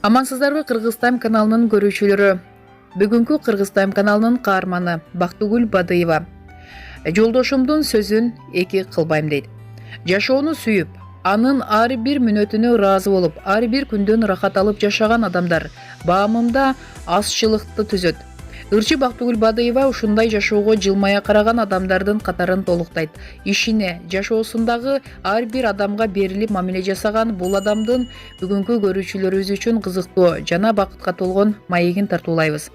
Амансыздарбы Кыргыз Тайм каналынын көрүүчүлөрү. Бүгүнкү Кыргыз Тайм каналынын каарманы Бактыгүл Бадыева. Жолдошумдун сөзүн эки кылбайм дейт. Жашоону сүйүп, анын ар бир мүнөтүнө ыраазы болуп, ар бир күндөн рахат алып жашаган адамдар баамында азчылыкты түзөт. Ырчы Бактыгүл Бадыева ушундай жашоого жылмая караган адамдардын катарын толуктайт. Ишине, жашоосундагы ар бир адамга берилип мамиле жасаган бул адамдын бүгүнкү көрүүчүлөрүбүз үчүн кызыктуу жана бакытка толгон маегин тартуулайбыз.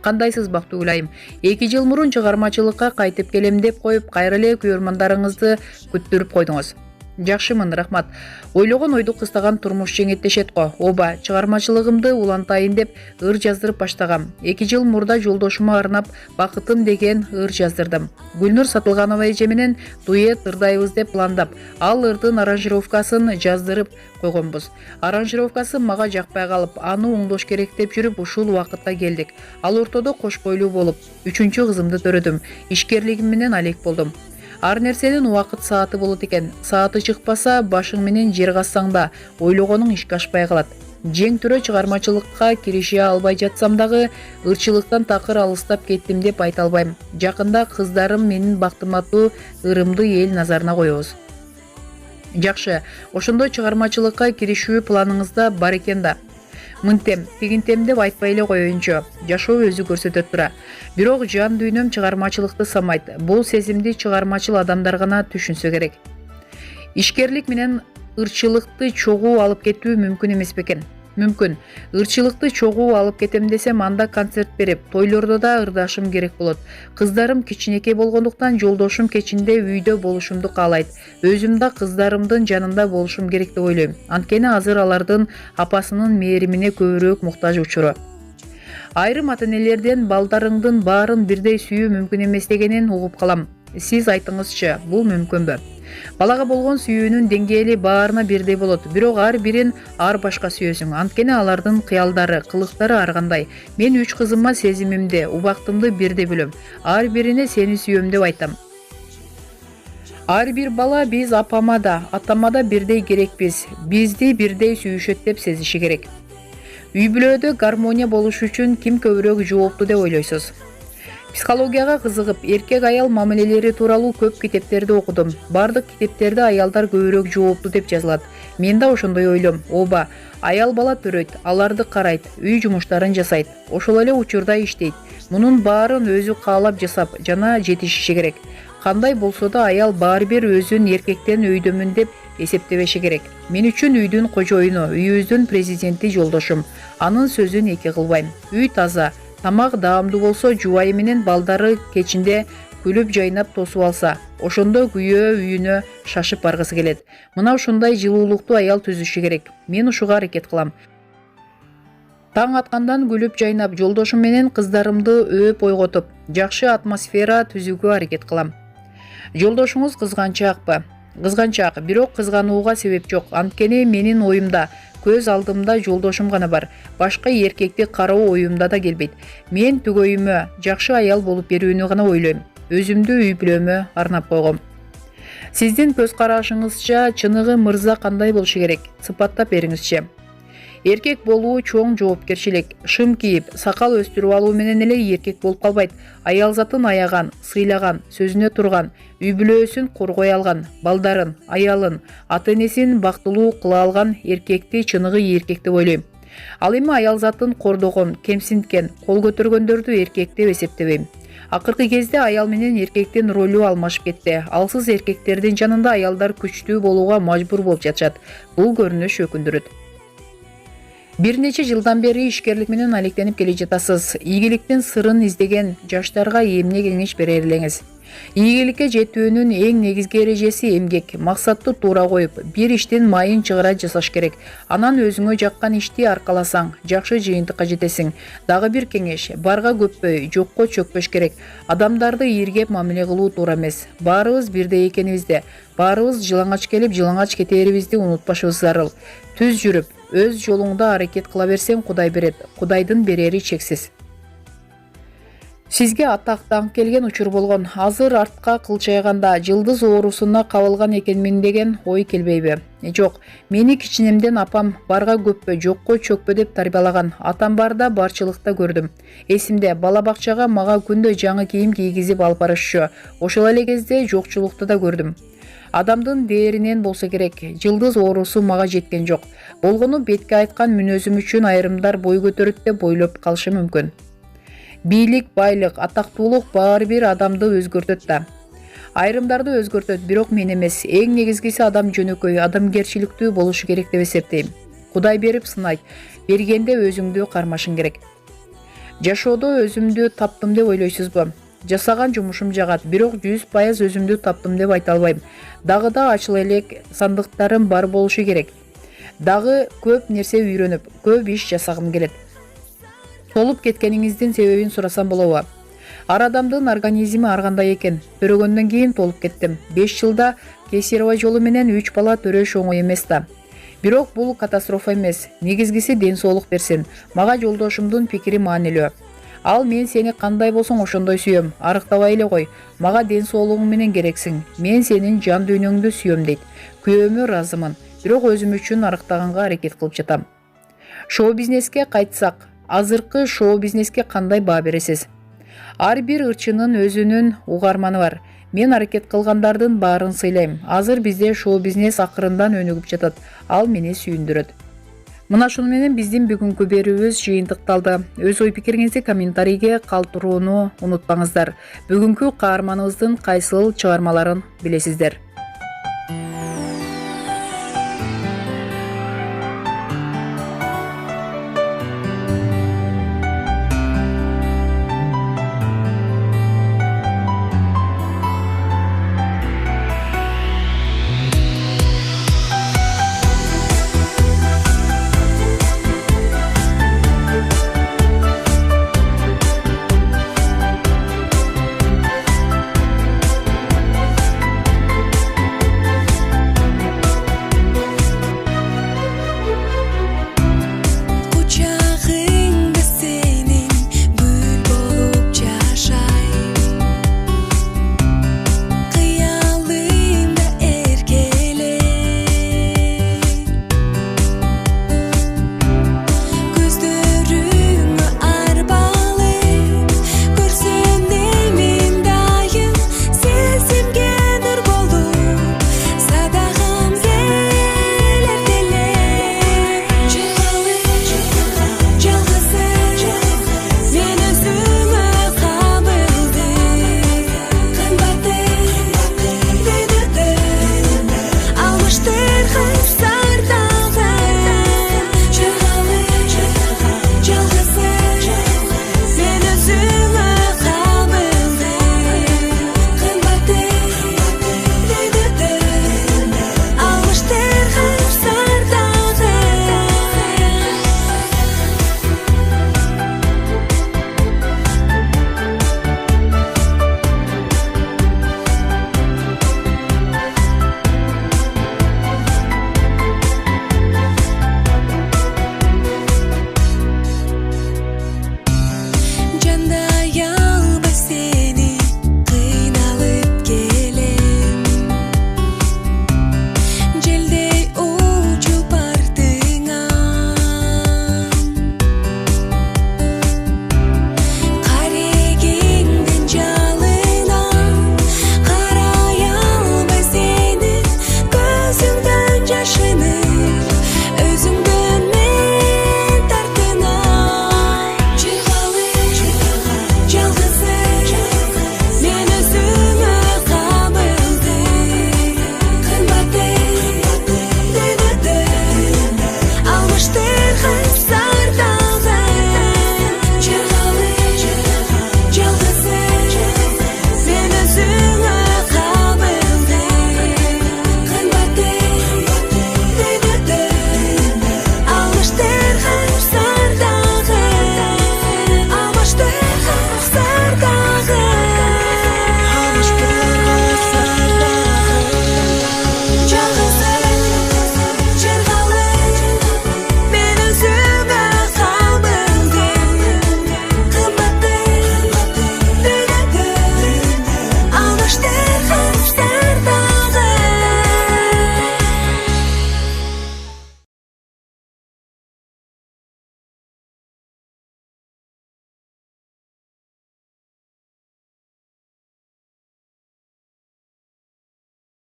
Кандайсыз Бактыгүл айым? 2 жыл мурун чыгармачылыкка кайтып келем деп коюп, кайра эле көрөрмандарыңызды күттүрүп койдуңуз. Жакшымын, рахмат. Ойлогон ойду кыстаган турмуш жеңеттешет го. Оба, чыгармачылыгымды улантайын деп ыр жаздырып баштагам. 2 жыл мурда жолдошума арнап Бакытым деген ыр жаздырдым. Гүлнур Сатылганова эже менен дуэт ырдайбыз деп пландап, ал ырдын аранжировкасын жаздырып койгонбуз. Аранжировкасы мага жакпай калып, аны оңдош керек деп жүрүп ушул убакытка келдик. Ал ортодо кош бойлуу болуп, 3-чү кызымды төрөдүм. Ишкерлигим менен алек болдум. Ар нерсенин убакыт сааты болот экен. Сааты чыкпаса, башың менен жер кассаң да ойлогонуң ишке ашпай калат. Жең түрө чыгармачылыкка киреше албай жатсам дагы, ырчылыктан такыр алыстап кеттим деп айта албайм. Жакында кыздарым менин бактым аттуу ырымды эл назарына коебуз. Жакшы, ошондой чыгармачылыкка киришүү планыңызда бар экен да. Мынтем, тигинтем деп айтпай эле коеюнчу. Жашоо өзү көрсөтөт тура. Бирок жан дүйнөм чыгармачылыкты самайт. Бул сезимди чыгармачыл адамдар гана түшүнсө керек. Ишкерлик менен ырчылыкты чогуу алып кетүү мүмкүн эмес бекен? Мүмкүн. Ырчылыкты чогуу алып кетем десем, анда концерт берип, тойлордо да ырдашым керек болот. Кыздарым кичинекей болгондуктан жолдошум кечинде үйдө болушумду каалайт. Өзүм да кыздарымдын жанында болушум керек деп ойлойм. Анткени азыр алардын апасынын мээримине көбүрөөк муктаж учуру. Айрым ата-энелерден балдарыңдын баарын бирдей сүйүү мүмкүн эмес дегенин угуп калам. Сиз айтыңызчы, бул мүмкүнбү? Балага болгон сүйүүнүн деңгээли баарына бирдей болот, бирок ар бирин ар башка сүйөсүң. Анткени алардын кыялдары, кылыктары ар кандай. Мен 3 кызыма сезимимди, убактымды бирдей бөлөм. Ар бирине сени сүйөм деп айтам. Ар бир бала биз апама да, атама да бирдей керекпиз. Бизди бирдей сүйүшөт деп сезиши керек. Үй бүлөдө гармония болуш үчүн ким көбүрөөк жоопту деп ойлойсуз? Психологияга кызыгып, эркек аял мамилелери тууралуу көп китептерди окудум. Бардык китептерде аялдар көбүрөөк жоопту деп жазылат. Мен да ошондой ойлойм. Оба, аял бала төрөйт, аларды карайт, үй жумуштарын жасайт, ошол эле учурда иштейт. Мунун баарын өзү каалап жасап жана жетишиши керек. Кандай болсо да аял баары бир өзүн эркектен өйдөмүн деп эсептебеши керек. Мен үчүн үйдүн кожоюну, үйүбүздүн президенти жолдошум. Анын сөзүн эки кылбайм. Үй таза, тамак даамдуу болсо, жубайы менен балдары кечинде күлүп жайнап тосуп алса, ошондо күйөө үйүнө шашып баргысы келет. Мына ушундай жылуулуктуу аял түзүшү керек. Мен ушуга аракет кылам. Таң аткандан күлүп жайнап, жолдошум менен кыздарымды өөп ойготуп, жакшы атмосфера түзүүгө аракет кылам. Жолдошуңуз кызганчаакпы? Кызганчаак, бирок кызганууга себеп жок. Анткени менин оюмда, көз алдымда жолдошум гана бар. Башка эркекти кароо оюмда да келбейт. Мен түгөйүмө, жакшы аял болуп берүүнү гана ойлойм. Өзүмдү үй бүлөмө арнап койгом. Сиздин көз карашыңызча чыныгы мырза кандай болушу керек? Сыпаттап бериңизчи. Эркек болуу чоң жоопкерчилик. Шым кийип, сакал өстүрүп алуу менен эле эркек болуп калбайт. Аял затын аяган, сыйлаган, сөзүнө турган, үй бүлөсүн коргой алган, балдарын, аялын, ата-энесин бактылуу кыла алган эркекти чыныгы эркек деп ойлойм. Ал эми аял затын кордогон, кемсинткен, кол көтөргөндөрдү эркек деп эсептебейм. Акыркы кезде аял менен эркектин ролу алмашып кетти. Алсыз эркектердин жанында аялдар күчтүү болууга мажбур болуп жатышат. Бул көрүнүш өкүндүрөт. Бир нече жылдан бери ишкерлик менен алектенип келе жатасыз. Ийгиликтин сырын издеген жаштарга эмне кеңеш берер элеңиз? Ийгиликке жетүүнүн эң негизги эрежеси эмгек. Максатты туура коюп, бир иштин майын чыгара жасаш керек. Анан өзүңө жаккан ишти аркаласаң, жакшы жыйынтыкка жетесиң. Дагы бир кеңеш, барга көппөй, жокко чөкпөш керек. Адамдарды ийиргеп мамиле кылуу туура эмес. Баарыбыз бирдей экенибизди, баарыбыз жылаңач келип, жылаңач кетээрибизди унутпашыбыз зарыл. Түз жүрүп, өз жолуңда аракет кыла берсең, Кудай берет. Кудайдын берери чексиз. Сизге атак даңк келген учур болгон. Азыр артка кылчайганда жылдыз оорусуна кабылган экенмин деген ой келбейби? Жок, мени кичинемден апам барга көппө, жокко чөкпө деп тарбиялаган. Атам барда барчылыкта көрдүм. Эсимде, бала бакчага мага күндө жаңы кийим кийгизип алып барышчу. Ошол эле кезде жокчулукту да көрдүм. Адамдын дээринен болсо керек, жылдыз оорусу мага жеткен жок. Болгону бетке айткан мүнөзүм үчүн айрымдар бой көтөрөт деп ойлоп калышы мүмкүн. Бийлик, байлык, атактуулук баары бир адамды өзгөртөт да. Айрымдарды өзгөртөт, бирок мен эмес. Эң негизгиси адам жөнөкөй, адамгерчиликтүү болушу керек деп эсептейм. Кудай берип сынайт, бергенде өзүңдү кармашың керек. Жашоодо өзүмдү таптым деп ойлойсузбу? Жасаган жумушум жагат, бирок 100% өзүмдү таптым деп айта албайм. Дагы да ачыла элек сандыктарым бар болушу керек. Дагы көп нерсе үйрөнүп, көп иш жасагым келет. Толуп кеткениңиздин себебин сурасам болобу? Ар адамдын организми ар кандай экен. Төрөгөндөн кийин толуп кеттим. 5 жылда кесарево жолу менен 3 бала төрөш оңой эмес да. Бирок бул катастрофа эмес. Негизгиси ден соолук берсин. Мага жолдошумдун пикири маанилүү. Ал мен сени кандай болсоң ошондой сүйөм. Арыктабай эле кой. Мага ден соолугуң менен керексиң. Мен сенин жан дүйнөңдү сүйөм дейт. Күйөөмө ыраазымын. Бирок өзүм үчүн арыктаганга аракет кылып жатам. Шоу бизнеске кайтсак, азыркы шоу бизнеске кандай баа бересиз? Ар бир ырчынын өзүнүн угарманы бар. Мен аракет кылгандардын баарын сыйлайм. Азыр бизде шоу бизнес акырындан өнүгүп жатат. Ал мени сүйүндүрөт. Мына шуну менен биздин бүгүнкү берүүбүз жыйынтыкталды. Өз ой пикириңизди комментарийге калтырууну унутпаңыздар. Бүгүнкү каарманыбыздын кайсыл чыгармаларын билесиздер?